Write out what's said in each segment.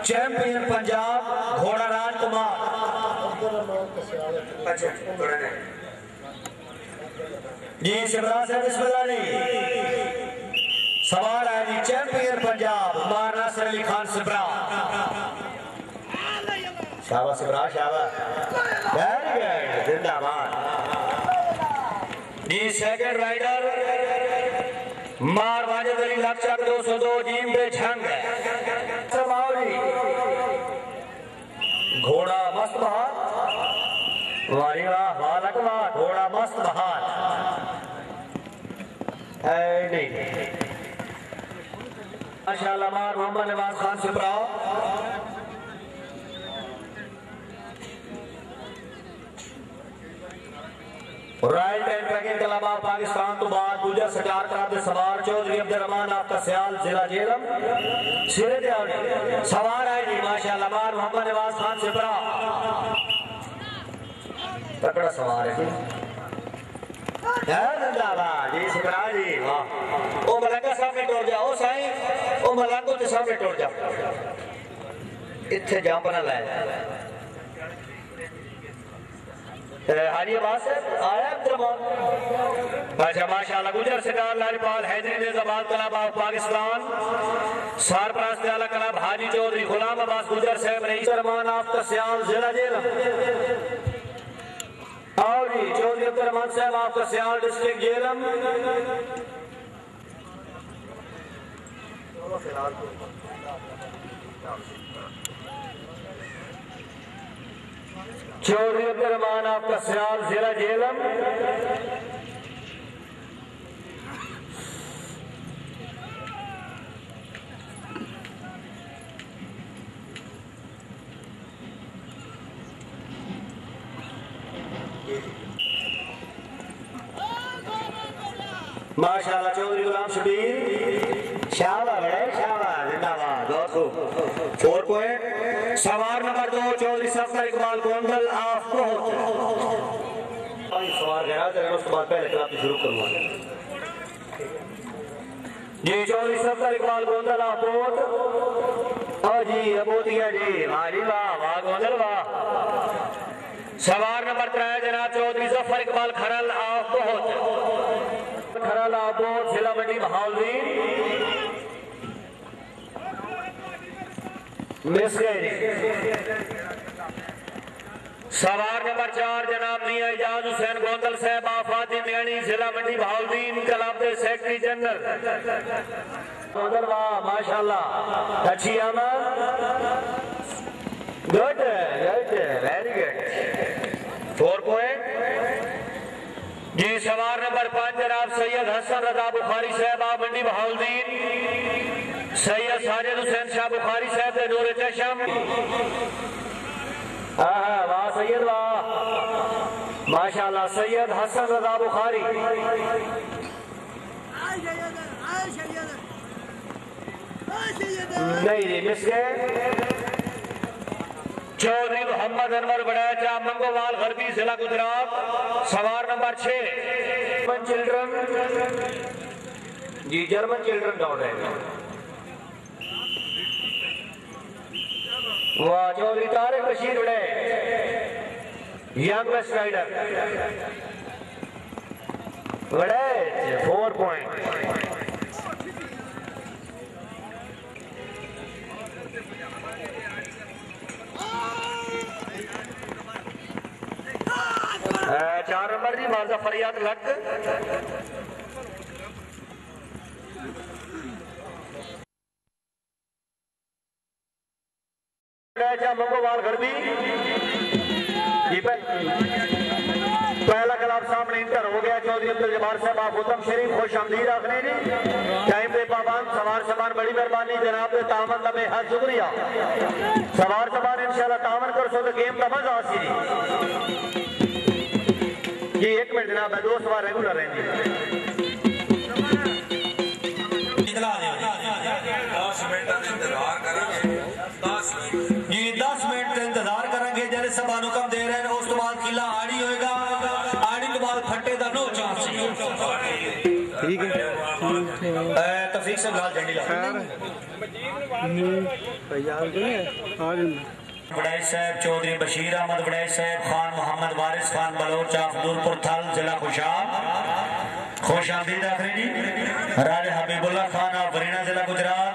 Champion Punjab घोड़ा राजकुमार। जी शिवराज साहब बिस्मिल्लाह जी। सवार है जी चैंपियन पंजाब उमर नासिर अली खान सिब्रा। शाबाश सिब्रा शाबाश, वेरी गुड, जिंदाबाद जी। सेकंड राइडर मार वाजिद अली लक्षक 202 जीम पे छंग घोड़ा मस्त बहार, वारी वाह वालक वाह, घोड़ा मस्त बहार नहीं माशाल्लाह। मार मोहम्मद नवाज खान सिपरा रॉयल ट्रैकिंग कलाबा पाकिस्तान तो बाद गुजर सरकार का सवार चौधरी अब्दुर्रहमान आपका सियाल जिला जेलम सिरे दे सवार है जी माशाल्लाह। मार मोहम्मद नवाज खान सिपरा तकड़ा सवार है जी सिपरा जी वाह। ओ मलंगा सामने टोर जा, ओ साईं ओ मलंगो के सामने टोर जा, इत्थे जंप ना लाए। हाजी आवाज है आया अब्दुर्रहमान। अच्छा माशाल्लाह गुजर सरकार लाजपाल हैदरी निजाबाद क्लब ऑफ पाकिस्तान सरपरस्त आला क्लब हाजी चौधरी गुलाम अब्बास गुजर साहब रईस रहमान आपका सियाल जिला जेल। और जी चौधरी अब्दुर्रहमान साहब आपका सियाल डिस्ट्रिक्ट जेलम। चौधरी अब्दुर्रहमान आपका सियाल जिला जेलम। माशाल्लाह चौधरी गुलाम शबीर शाबाश बड़े शाबाश जिंदाबाद। 4 पॉइंट। सवार नंबर 2 चौधरी सफदर इकबाल गोंदल ऑफ कोच। सवार गया तेरे उसके बाद पहले क्लब शुरू करूंगा जी। चौधरी सफदर इकबाल गोंदल ऑफ कोच और जी अबोदिया जी मारी वाह वाह गोंदल वाह। सवार नंबर 3 जनाब चौधरी जफर इकबाल खरल ऑफ कोच खरल ऑफ कोच जिला मंडी बहावलदीन मिस गए। सवार नंबर 4 जनाब मियां इजाज हुसैन गोंदल साहब आफादी मियानी जिला मंडी बहावलदीन क्लब के सेक्रेटरी जनरल गोंदल वाह माशाल्लाह अच्छी आमद good good very good 4 point जी। सवार नंबर 5 जनाब सैयद हसन रजा बुखारी साहब आप मंडी बहावलदीन सैयद साजिद हुसैन शाह बुखारी साहब के नूर चशम। वाह सैयद वाह माशाल्लाह सैयद हसन रजा बुखारी। नहीं मिस गए। चौधरी मोहम्मद अनवर बड़ाचा मंगोवाल गरबी जिला गुजरात सवार नंबर 6 जर्मन चिल्ड्रन जी जर्मन चिल्ड्रन दौड़ रहे हैं। वाह चौधरी तारिक रशीद बड़े यंग वेस्ट राइडर बड़े 4 पॉइंट। चार नंबर जी मारजा फरियाद लक मंगोवाल गरबी जी। पहला कलाब सामने इंटर हो गया। चौधरी अब्दुल जब्बार साहब आप उत्तम शरीफ खुश आमदीद आखने जी। टाइम पे पाबंद सवार समान बड़ी मेहरबानी जनाब तामन का बेहद शुक्रिया। सवार समान इंशाल्लाह तामन कर सो तो गेम का मजा आसी जी। 1 मिनट जनाब है 2 सवार रेगुलर रहेंगे जी। 10 मिनट इंतजार करेंगे जैसे सब अनुकम दे रहे हैं। उस तो बाद किला आड़ी होएगा, आड़ी तो बाद फट्टे का नो चांस ठीक है। तफरीक से लाल झंडी ला बड़ाई साहब चौधरी बशीर अहमद बड़ाई साहब खान मोहम्मद वारिस खान बलोच अब्दुलपुर थल जिला खुशाब खुश आमदीद आखिरी जी राजा हबीबुल्ला खान ऑफ वरीना जिला गुजरात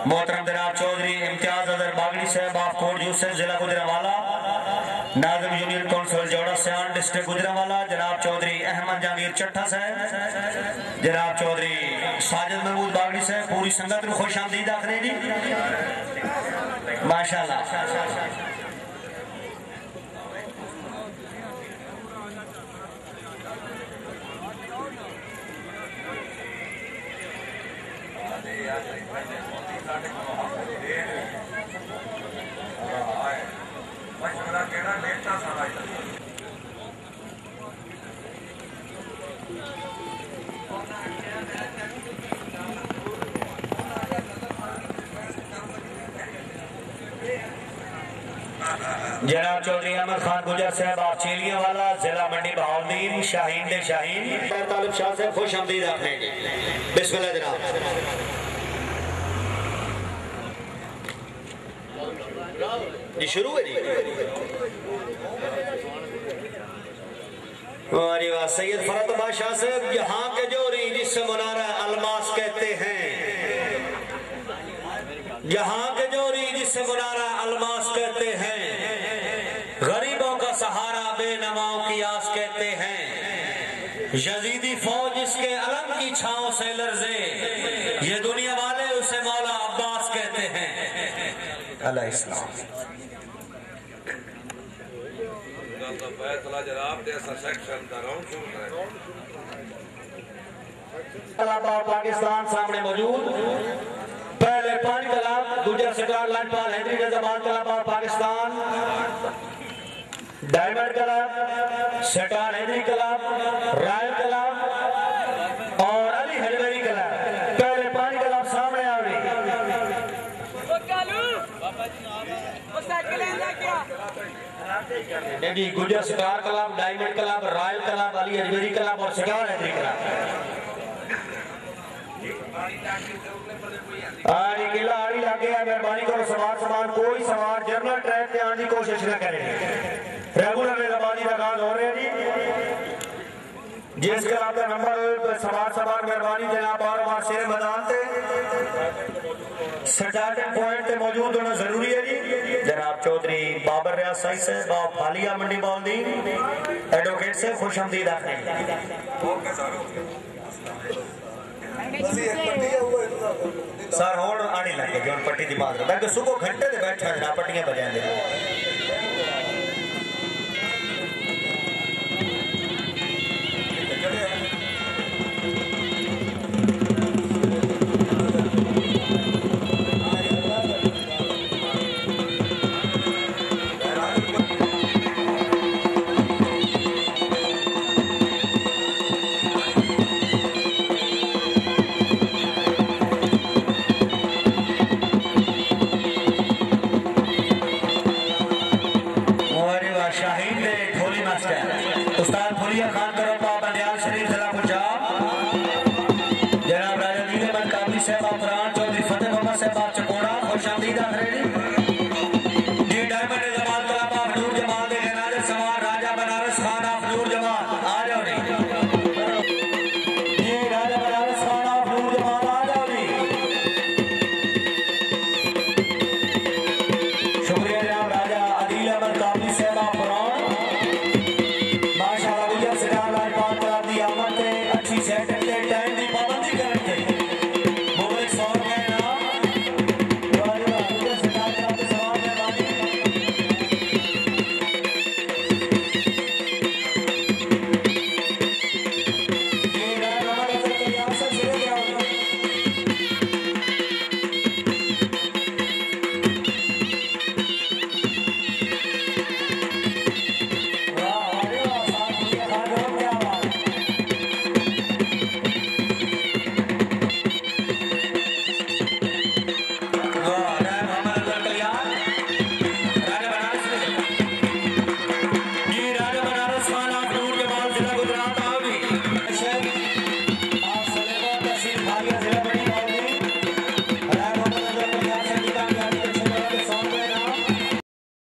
मोहतरम जनाब चौधरी इम्तियाज अजहर बागड़ी साहब ऑफ कोट यूसुफ जिला गुजरावाला नाज़िम यूनियन काउंसिल जोड़ा सियान डिस्ट्रिक्ट गुजरावाला जनाब चौधरी अहमद जहांगीर चट्ठा साहब जनाब चौधरी साजिद महमूद बागड़ी साहब पूरी संगत में खुश आमदीद आखिरी जी माशाल्लाह। जनाब चौधरी अहमद खान गुजर साहब आप चेलिया वाला जिला मंडी बहाउद्दीन शाहीन दे शाहीन तालिब शाह साहब खुश आमदीद आपने बिस्मिल्लाह जनाब। जी शुरू है जी वाह सैयद फरत बादशाह साहब यहाँ के जोरी जिससे मुनारा अलमास कहते हैं यहाँ के जोरी जिससे मुनारा अलमास कहते हैं गरीबों का सहारा बेनवाओं की आस कहते हैं यजीदी फौज इसके अलम की छांव से लर्जे ये दुनिया वाले उसे मौला अब्बास कहते हैं अल्लाह इस्लाम पाकिस्तान सामने मौजूद पहले पानी कलाब दूसरा सरकार लालपाल हैदरी जबान कलाब Pakistan diamond club star Haidri club royal club और अली हलवेरी क्लब पहले पानी क्लब सामने आ रही जी गुजर star club diamond club royal club Ali Halveri club और सटार हैदरी क्लब किला आड़ी लागे मेहरबानी करो सवार कोई सवार जनरल ट्रैक पे आने की कोशिश न करें रेगुलर मेहरबानी का काम हो रहे हैं जी जिस क्लब का नंबर सवार मेहरबानी जनाब और वहां शेर मैदान से स्टार्टिंग पॉइंट पे मौजूद होना जरूरी है जी जनाब चौधरी बाबर रियाज साहिब साहब आप फालिया मंडी बॉलदी एडवोकेट से खुश आमदीद आखिर सर होड़ आने लगे जो पट्टी की बात बल्कि सुबह घंटे से बैठा ना पट्टियां बजाएंगे उस्ताद फुलिया खान करो बंडियाल शरीफ जिला पंजाब जनाब राजा नीले काबली साहब कुरान चौधरी फतेह मोहम्मद साहब चकोड़ा खुश आमदीद आखिरी